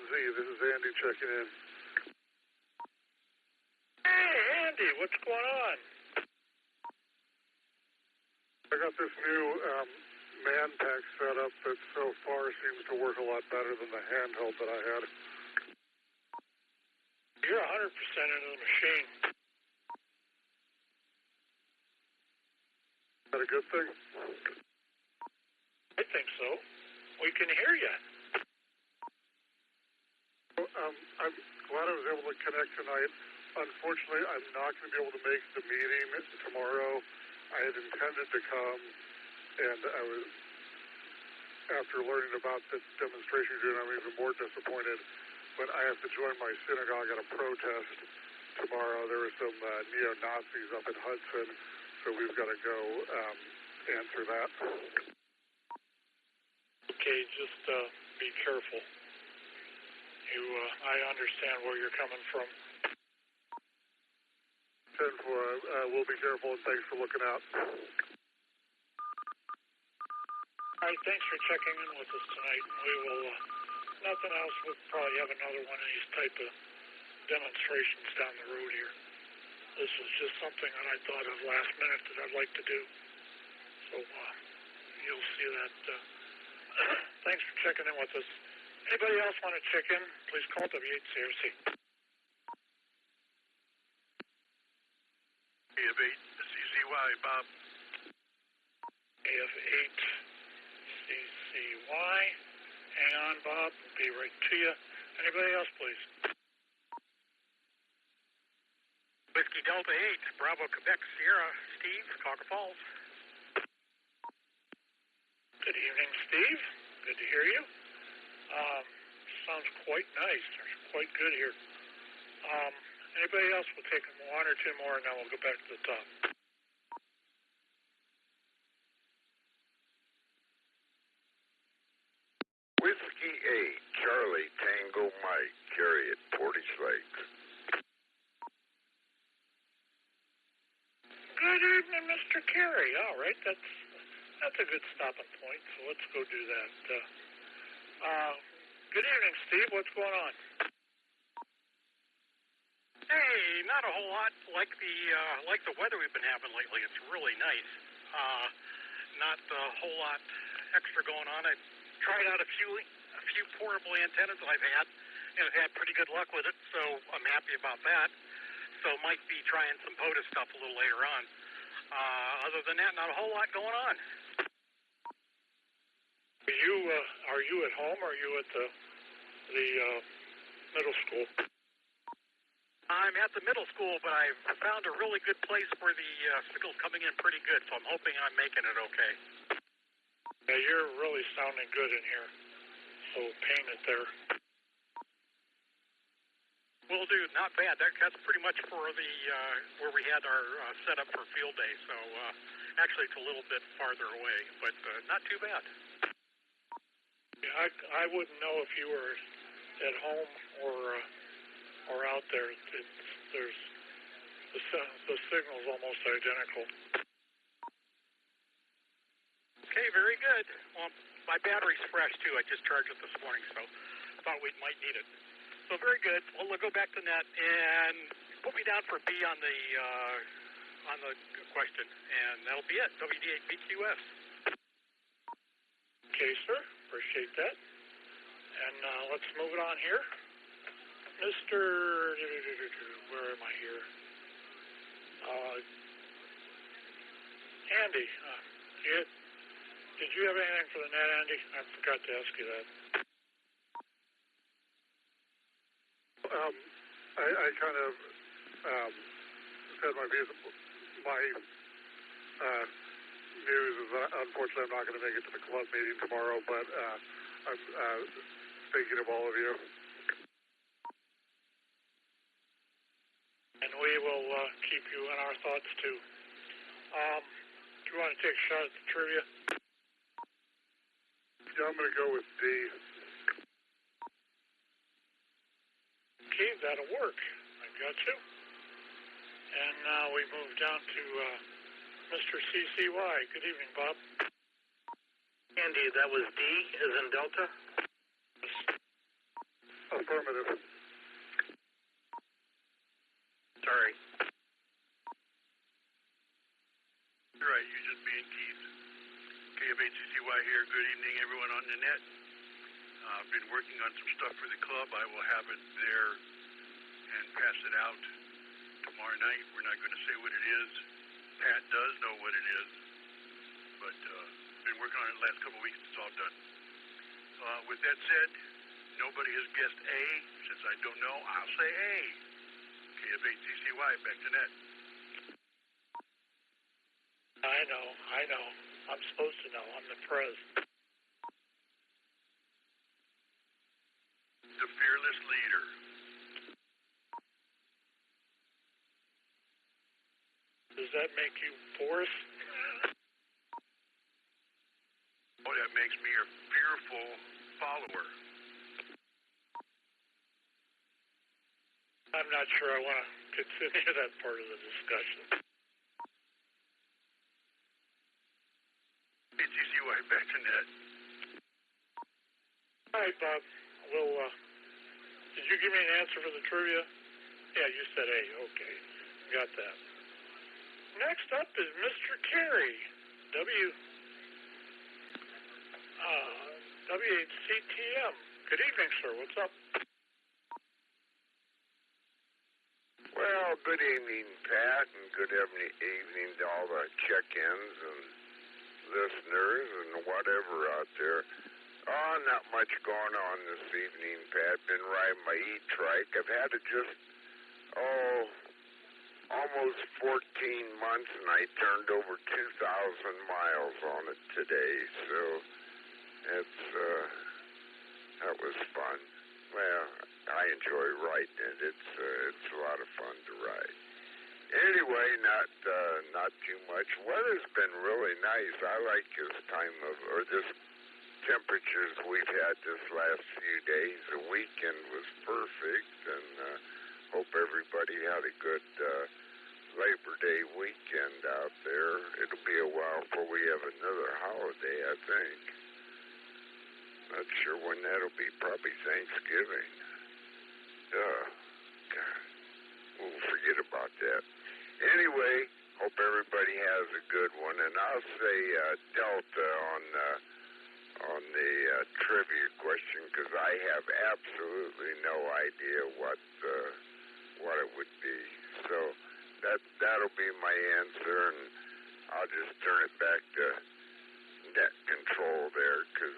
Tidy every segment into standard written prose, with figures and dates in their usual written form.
Z. This is Andy checking in. Hey, Andy, what's going on? I got this new man pack setup that so far seems to work a lot better than the handheld that I had. You're 100% into the machine. Is that a good thing? I think so. We can hear you. Well, I'm glad I was able to connect tonight. Unfortunately, I'm not going to be able to make the meeting tomorrow. I had intended to come, and I was, after learning about the demonstration you're doing, I'm even more disappointed. But I have to join my synagogue at a protest tomorrow. There were some neo-Nazis up in Hudson, so we've got to go answer that. Okay, just be careful. I understand where you're coming from. We'll be careful, and thanks for looking out. All right, thanks for checking in with us tonight. We will, nothing else, we'll probably have another one of these type of demonstrations down the road here. This was just something that I thought of last minute that I'd like to do. So you'll see that. Thanks for checking in with us. Anybody else want to check in? Please call W8CRC. AF8CCY, Bob. AF8CCY. Hang on, Bob. We'll be right to you. Anybody else, please? Whiskey Delta 8, Bravo, Quebec, Sierra, Steve, Cauca Falls. Good evening, Steve. Good to hear you. Sounds quite nice. It's quite good here. Anybody else? We'll take one or two more, and then we'll go back to the top. Whiskey 8, Charlie, Tango, Mike, Carry at Portage Lakes. Good evening, Mr. Carey. All right, that's a good stopping point, so let's go do that. Good evening, Steve. What's going on? Hey, not a whole lot. Like the weather we've been having lately. It's really nice. Not a whole lot extra going on. I tried out a few portable antennas that I've had, and I've had pretty good luck with it, so I'm happy about that. So might be trying some POTUS stuff a little later on. Other than that, not a whole lot going on. Are you at home, or are you at the middle school? I'm at the middle school, but I've found a really good place where the signal's coming in pretty good, so I'm hoping I'm making it okay. Yeah, you're really sounding good in here, so paint it there. Will do. Not bad. That's pretty much for the where we had our setup for field day, so actually it's a little bit farther away, but not too bad. Yeah, I wouldn't know if you were at home or out there. There's the signal's almost identical. Okay, very good. Well, my battery's fresh too. I just charged it this morning, so I thought we might need it. So very good. Well, we'll go back to net and put me down for B on the question, and that'll be it. WD8BQS. Okay, sir. Appreciate that. And let's move it on here. Mr. Where am I here? Andy. Did you have anything for the net, Andy? I forgot to ask you that. I kind of said my views. My news is unfortunately I'm not going to make it to the club meeting tomorrow, but I'm thinking of all of you. And we will keep you in our thoughts too. Do you want to take a shot at the trivia? Yeah, I'm going to go with D. Okay, that'll work. I got you. And now we move down to Mr. CCY. Good evening, Bob. Andy, that was D as in Delta? Affirmative. Sorry. You're right, you just me and Keith. KFHCCY here. Good evening, everyone on the net. I've been working on some stuff for the club. I will have it there and pass it out tomorrow night. We're not going to say what it is. Pat does know what it is, but been working on it the last couple of weeks. It's all done. With that said, nobody has guessed A. Since I don't know, I'll say A. KFHCCY, back to net. I know. I'm supposed to know. I'm the prez. The fearless leader. Does that make you Boris? Oh, that makes me a fearful follower. I'm not sure I want to continue that part of the discussion. HCCY, back to net. All right, Bob. Did you give me an answer for the trivia? Yeah, you said A. Okay. Got that. Next up is Mr. Carey. W8CTM. Good evening, sir. What's up? Well, good evening, Pat, and good evening to all the check-ins and listeners and whatever out there. Oh, not much going on this evening, Pat. Been riding my e-trike. I've had it just, almost 14 months, and I turned over 2,000 miles on it today, so that was fun. Well, I enjoy riding it. It's a lot of fun to ride. Anyway, not too much. Weather's been really nice. I like this temperatures we've had this last few days. The weekend was perfect, and hope everybody had a good Labor Day weekend out there. It'll be a while before we have another holiday, I think. Not sure when that'll be. Probably Thanksgiving. God, we'll forget about that. Anyway, hope everybody has a good one. And I'll say Delta on the trivia question, because I have absolutely no idea what it would be. So that'll be my answer, and I'll just turn it back to net control there, because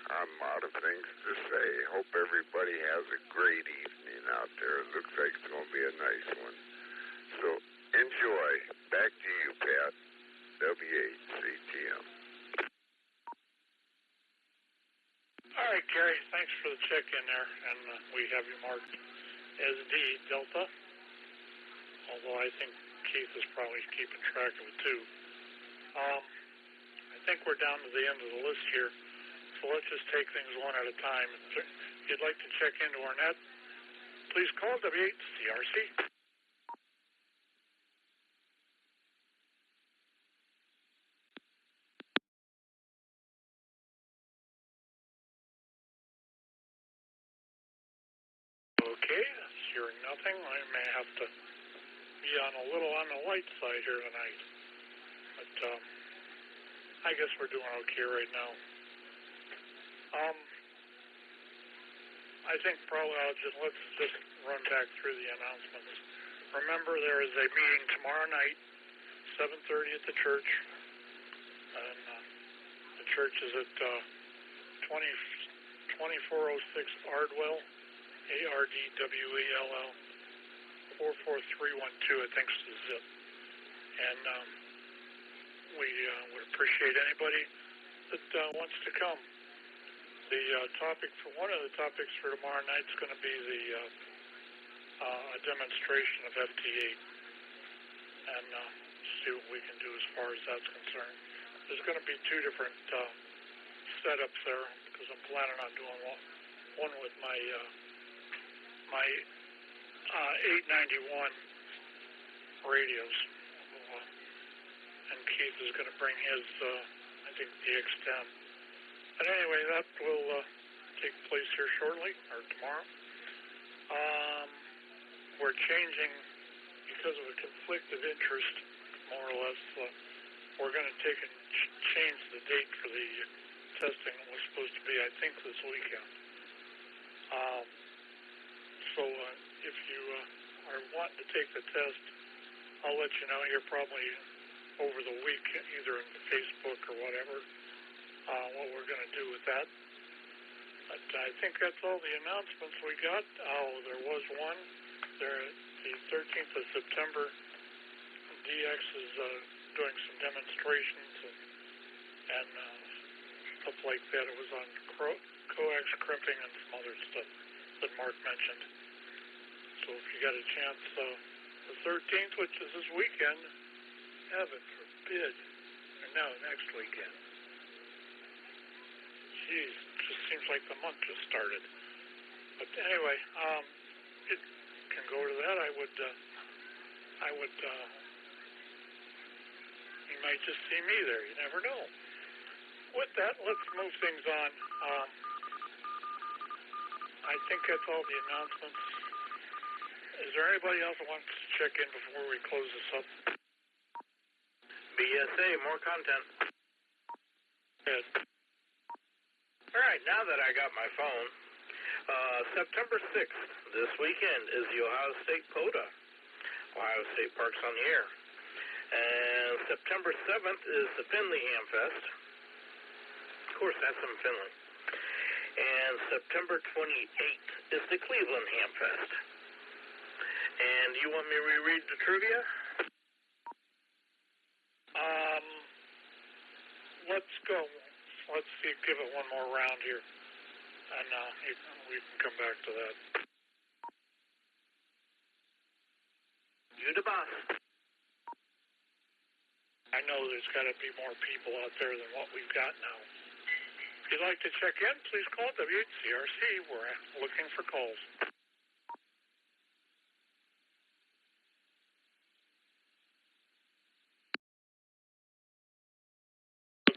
I'm out of things to say. Hope everybody has a great evening out there. It looks like it's going to be a nice one. So enjoy. Back to you, Pat. W8CTM. All right, Gary. Thanks for the check-in there, and we have you marked as D, Delta. Although I think Keith is probably keeping track of it, too. I think we're down to the end of the list here. So let's just take things one at a time. If you'd like to check into our net, please call W8CRC. Okay, hearing nothing. I may have to be on the light side here tonight. But I guess we're doing okay right now. I think probably let's just run back through the announcements. Remember, there is a meeting tomorrow night, 7:30 at the church. And the church is at 2406 Ardwell, ARDWELL, 44312, I think is the zip. And we would appreciate anybody that wants to come. The one of the topics for tomorrow night is going to be a demonstration of FT8, and see what we can do as far as that's concerned. There's going to be two different setups there, because I'm planning on doing one with my 891 radios, and Keith is going to bring his, I think, DX10. But anyway, that will take place here shortly, or tomorrow. We're changing, because of a conflict of interest, more or less, we're going to take and change the date for the testing. It was supposed to be, I think, this weekend. So if you are wanting to take the test, I'll let you know here probably over the week, either in Facebook or whatever, what we're going to do with that. But I think that's all the announcements we got. Oh, there was one. The 13th of September, DX is doing some demonstrations and stuff like that. It was on coax crimping and some other stuff that Mark mentioned. So if you got a chance, the 13th, which is this weekend, heaven forbid, or no, next weekend. Jeez, it just seems like the month just started. But anyway, it can go to that. I would, you might just see me there. You never know. With that, let's move things on. I think that's all the announcements. Is there anybody else that wants to check in before we close this up? BSA, more content. Ed. All right, now that I got my phone, September 6th, this weekend, is the Ohio State POTA, Ohio State Parks on the Air. And September 7th is the Findlay Ham Fest. Of course, that's in Findlay. And September 28th is the Cleveland Ham Fest. And you want me to reread the trivia? Let's go. Let's see, give it one more round here, and we can come back to that. You the boss. I know there's got to be more people out there than what we've got now. If you'd like to check in, please call W8CRC. We're looking for calls.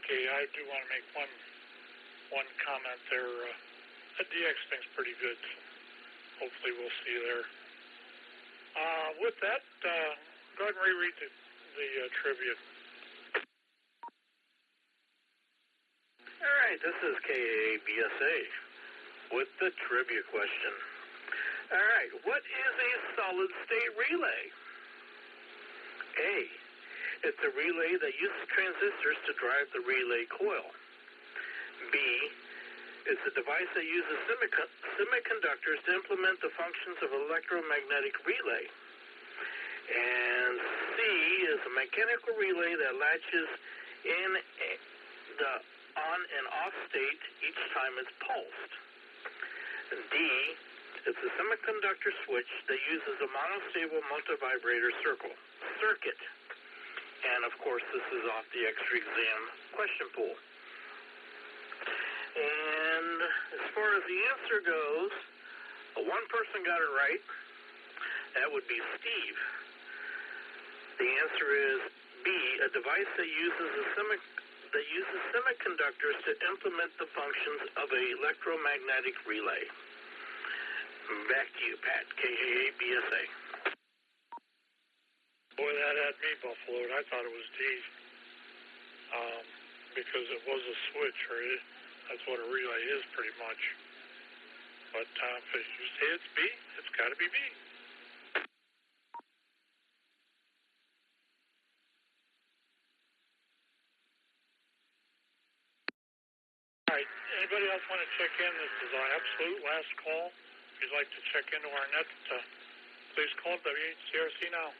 Okay, I do want to make one comment there. The DX thing's pretty good. Hopefully we'll see you there. With that, go ahead and reread the trivia. All right, this is KABSA with the trivia question. All right, what is a solid-state relay? A. It's a relay that uses transistors to drive the relay coil. B. It's a device that uses semiconductors to implement the functions of electromagnetic relay. And C is a mechanical relay that latches in the on and off state each time it's pulsed. And D. It's a semiconductor switch that uses a monostable multivibrator circuit. And, of course, this is off the extra exam question pool. And as far as the answer goes, one person got it right. That would be Steve. The answer is B, a device that uses semiconductors to implement the functions of an electromagnetic relay. Back to you, Pat, KABSA. Boy, that had me buffaloed. I thought it was D, because it was a switch, or that's what a relay is pretty much. But if you say it's B, it's got to be B. All right, anybody else want to check in? This is our absolute last call. If you'd like to check into our net, please call W8CRC now.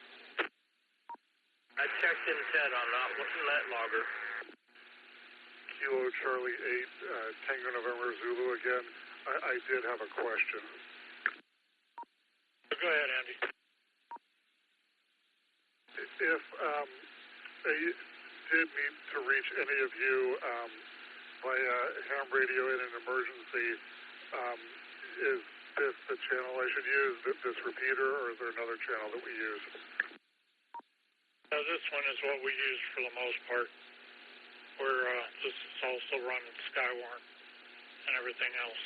I checked in, Ted, on net logger. Kilo Charlie 8, Tango November Zulu again. I did have a question. Go ahead, Andy. If they did need to reach any of you via ham radio in an emergency, is this the channel I should use, this repeater, or is there another channel that we use? This one is what we use for the most part. This is also running Skywarn and everything else.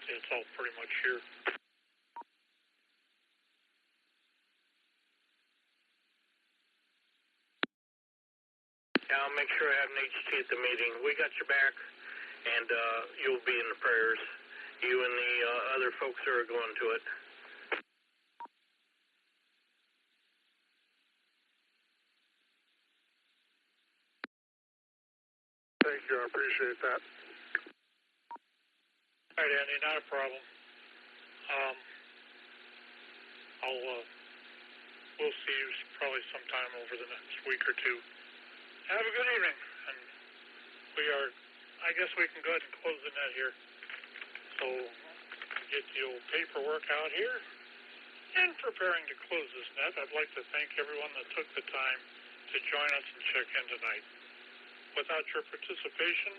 it's all pretty much here. Yeah, I'll make sure I have an HT at the meeting. We got your back, and you'll be in the prayers. You and the other folks who are going to it. Thank you. I appreciate that. All right, Andy, not a problem. We'll see you probably sometime over the next week or two. Have a good evening, and I guess we can go ahead and close the net here. So, get the old paperwork out here. In preparing to close this net, I'd like to thank everyone that took the time to join us and check in tonight. Without your participation,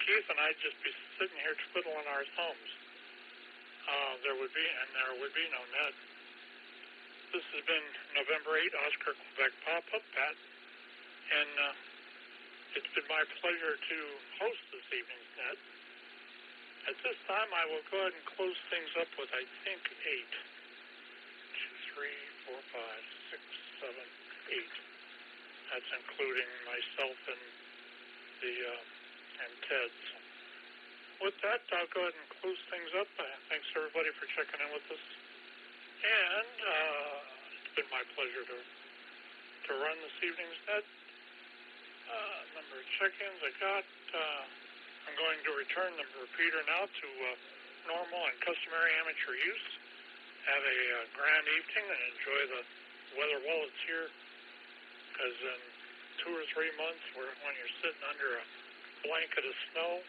Keith and I'd just be sitting here twiddling our thumbs. There would be no net. This has been November 8, Oscar, Quebec Pop-Up, Pat, and it's been my pleasure to host this evening's net. At this time, I will go ahead and close things up with, I think, 8. 2, 3, 4, 5, 6, 7, 8. That's including myself and and Ted's. With that, I'll go ahead and close things up. Thanks everybody for checking in with us. And it's been my pleasure to run this evening's net. Number of check-ins I got. I'm going to return the repeater now to normal and customary amateur use. Have a grand evening and enjoy the weather while it's here. Because in 2 or 3 months, when you're sitting under a blanket of snow,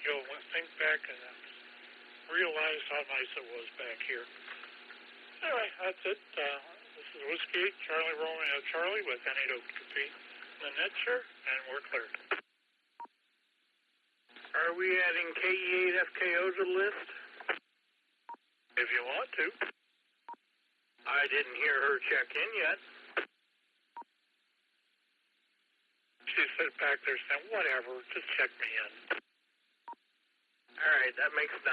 you'll think back and realize how nice it was back here. Anyway, that's it. This is Whiskey 8, Charlie Romeo Charlie with N8OQP, the net share, and we're clear. Are we adding KE8FKO to the list? If you want to. I didn't hear her check in yet. She sat back there saying, whatever, just check me in. All right, that makes 9.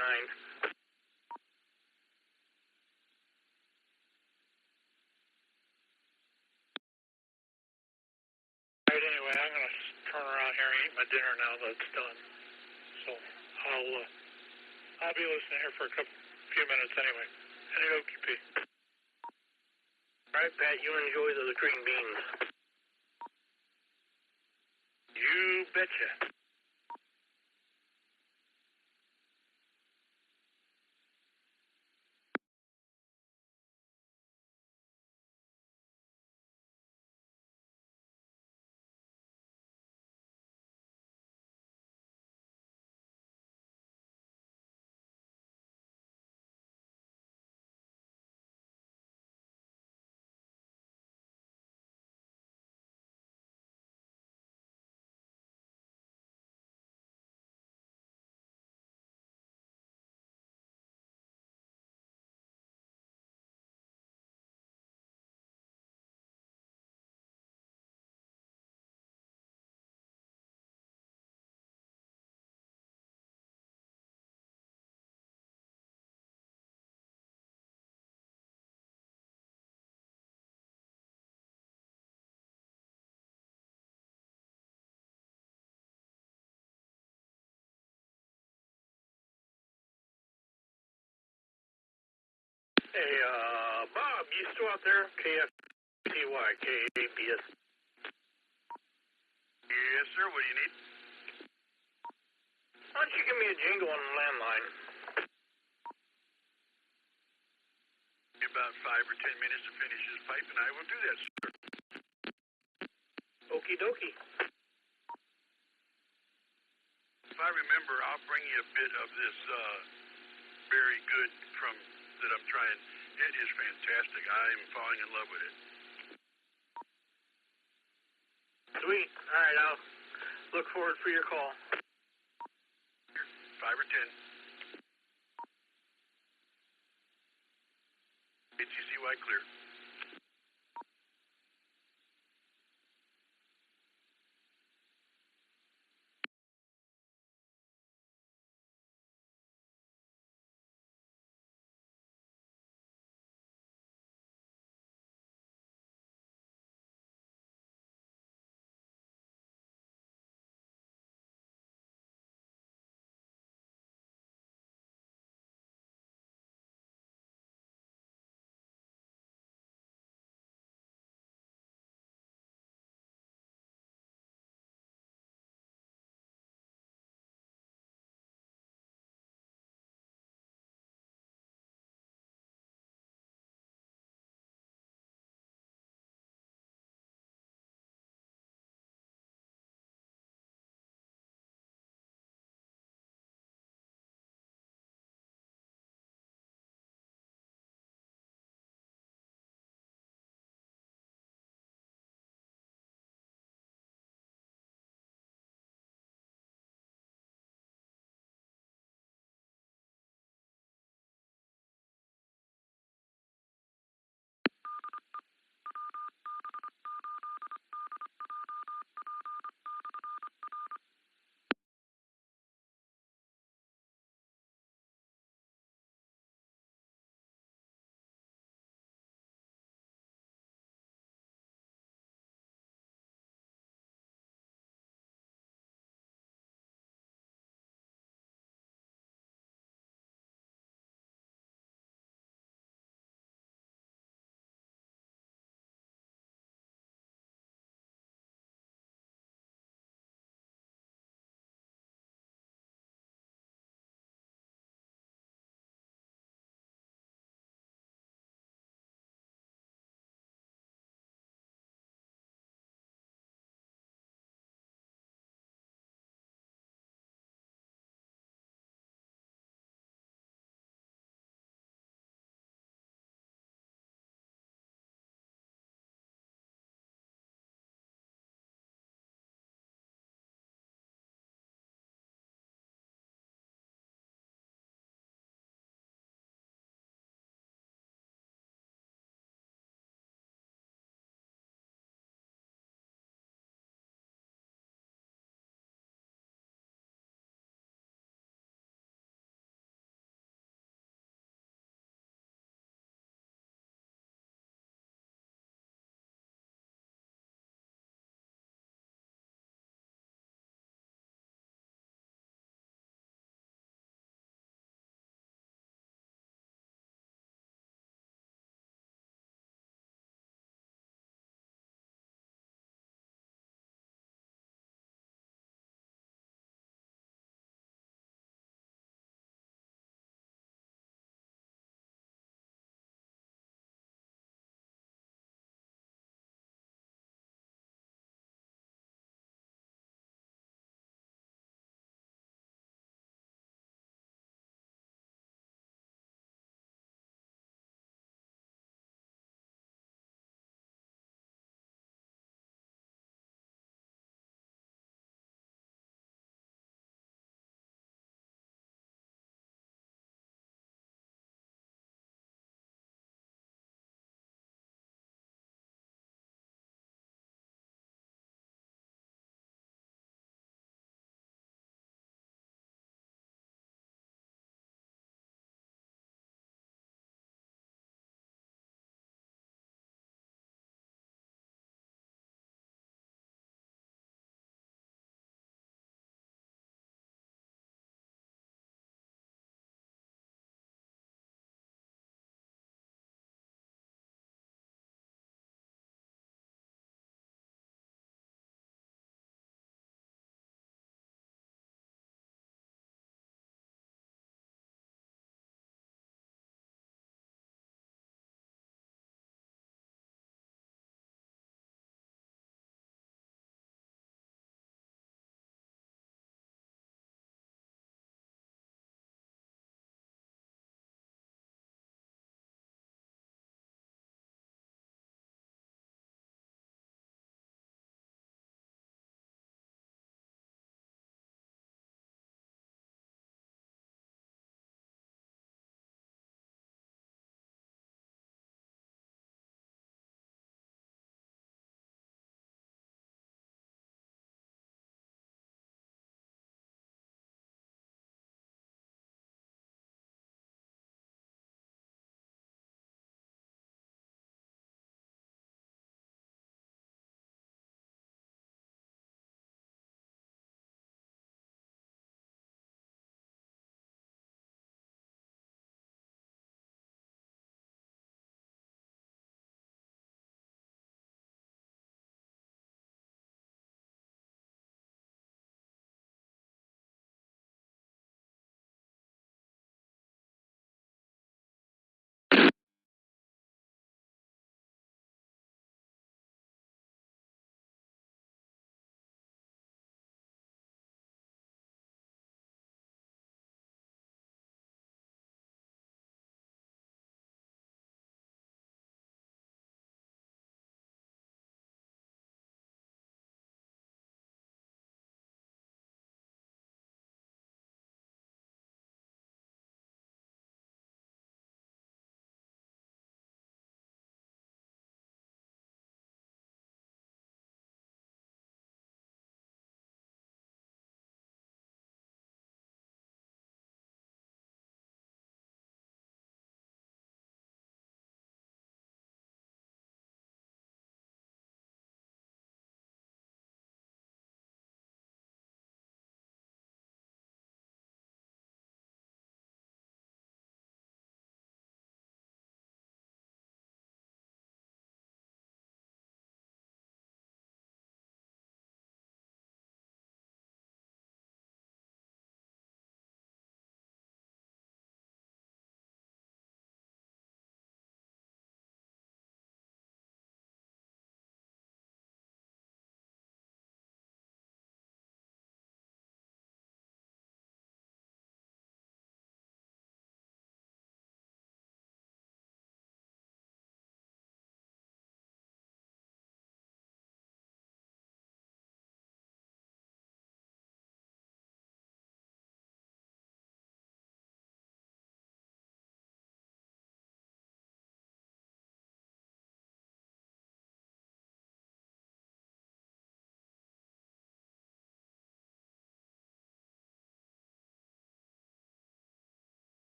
All right, anyway, I'm going to turn around here and eat my dinner now that it's done. So I'll be listening here for a few minutes anyway. N8OQP. All right, Pat, you enjoy the green beans. You betcha. Hey, Bob, you still out there? KFTY, KABS. Yes, sir. What do you need? Why don't you give me a jingle on the landline? About 5 or 10 minutes to finish this pipe, and I will do that, sir. Okie dokie. If I remember, I'll bring you a bit of this very good from that I'm trying. It is fantastic. I'm falling in love with it. Sweet. All right, I'll look forward for your call. 5 or 10. HCCY clear.